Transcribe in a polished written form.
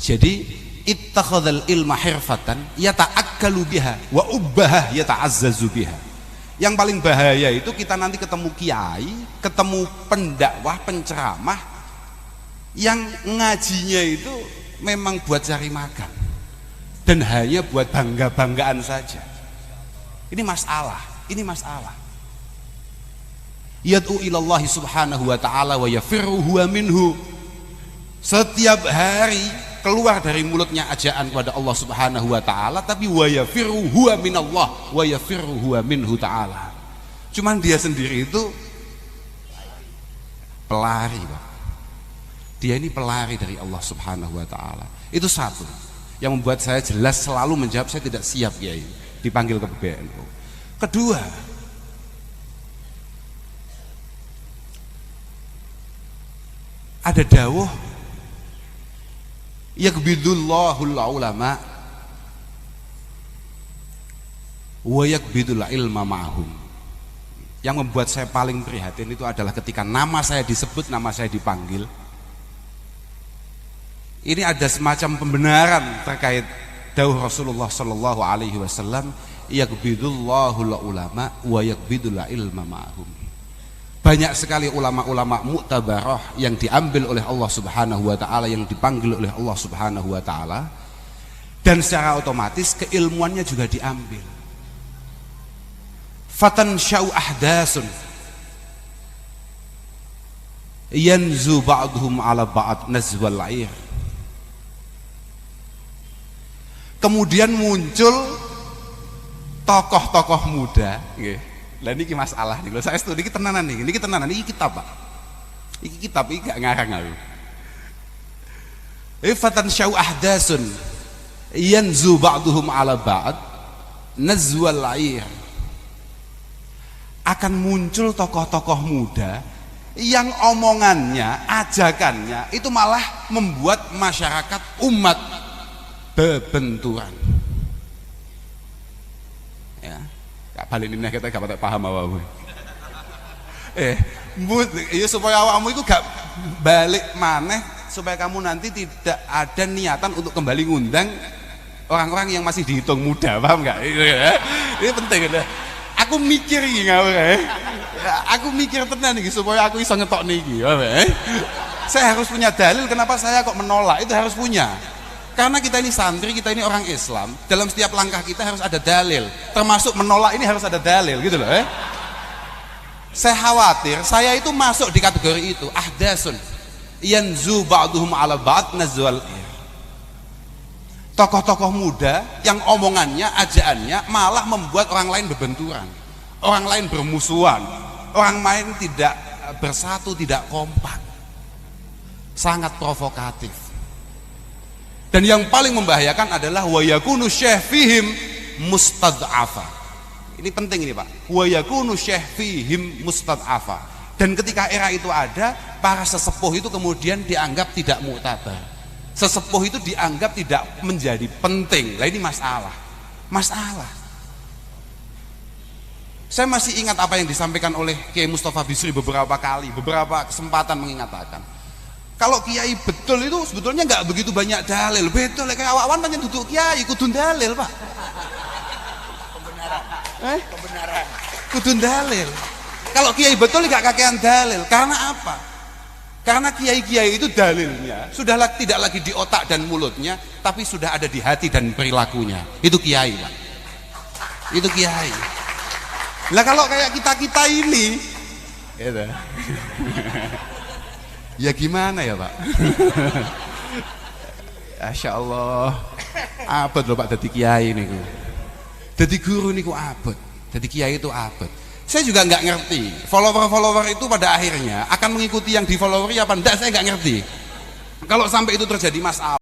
Jadi ittakhadzal ilma hirfatan yata'akkalu biha wa ubbahah yata'azzazu biha. Yang paling bahaya itu kita nanti ketemu kiai, ketemu pendakwah, penceramah yang ngajinya itu memang buat cari makan dan hanya buat bangga-banggaan saja. Ini masalah, ini masalah. Yad'u ilallahi subhanahu wa ta'ala wa yafirru huwa minhu. Setiap hari keluar dari mulutnya ajaan kepada Allah subhanahu wa ta'ala, tapi wa yafirru huwa minallah wa yafirru huwa minhu ta'ala. Cuman dia sendiri itu pelari, Pak. Dia ini pelari dari Allah subhanahu wa ta'ala. Itu satu yang membuat saya jelas selalu menjawab saya tidak siap Kiai dipanggil ke PBNU. Kedua, ada dawuh yakbidullahul ulama wa yakbidul ilma ma'hum. Yang membuat saya paling prihatin itu adalah ketika nama saya disebut, nama saya dipanggil. Ini ada semacam pembenaran terkait dawuh Rasulullah sallallahu alaihi wasallam, yakbidullahul ulama wa yakbidul ilma ma'hum. Banyak sekali ulama-ulama mu'tabarah yang diambil oleh Allah subhanahu wa ta'ala, yang dipanggil oleh Allah subhanahu wa ta'ala, dan secara otomatis keilmuannya juga diambil. Fatan sya'u ahdasun yanzu ba'duhum ala ba'd nazwal air. Kemudian muncul tokoh-tokoh muda, lah ini masalah nih. Kalau saya studi ini tenanan nih, ini tenanan, ini kitab Pak. Ini kitab ini gak ngarang aku. Fatan syau ahdasun yanzu ba'duhum ala ba'd nazwal air. Akan muncul tokoh-tokoh muda yang omongannya, ajakannya itu malah membuat masyarakat umat bebenturan. Ya, balik ini kita gak paham apa-apa. Ya supaya awakmu itu gak balik maneh, supaya kamu nanti tidak ada niatan untuk kembali ngundang orang-orang yang masih dihitung muda, paham gak? Ini penting ya. Aku mikir iki ngawur aku mikir tenan iki supaya aku iso ngetok niki. Saya harus punya dalil kenapa saya kok menolak, itu harus punya. Karena kita ini santri, kita ini orang Islam, dalam setiap langkah kita harus ada dalil, termasuk menolak ini harus ada dalil gitu loh. Saya khawatir saya itu masuk di kategori itu, ahdasun yanzu ba'duhum ala ba'd nazwal. Tokoh-tokoh muda yang omongannya, ajaannya malah membuat orang lain berbenturan, orang lain bermusuhan, orang lain tidak bersatu, tidak kompak. Sangat provokatif. Dan yang paling membahayakan adalah wa yakunu syekh fihim mustad'afa. Ini penting ini Pak. Wa yakunu syekh fihim mustad'afa. Dan ketika era itu ada, para sesepuh itu kemudian dianggap tidak mu'tabar. Sesepuh itu dianggap tidak menjadi penting. Lah ini masalah. Masalah. Saya masih ingat apa yang disampaikan oleh Kiai Mustafa Bisri beberapa kali, beberapa kesempatan mengatakan, kalau kiai betul itu sebetulnya nggak begitu banyak dalil. Betul, kayak awan banyak duduk kiai kudun dalil Pak. Kebenaran. Kebenaran. Kudun dalil. Kalau kiai betul nggak kakean dalil. Karena apa? Karena kiai-kiai itu dalilnya sudah tidak lagi di otak dan mulutnya, tapi sudah ada di hati dan perilakunya. Itu kiai Pak. Itu kiai. Lah kalau kayak kita ini, gitu. Ya gimana ya Pak? Masya Allah, abot loh Pak jadi kiai niku. Jadi guru niku abot, jadi kiai itu abot. Saya juga nggak ngerti follower-follower itu pada akhirnya akan mengikuti yang di followeri apa enggak, saya nggak ngerti. Kalau sampai itu terjadi masalah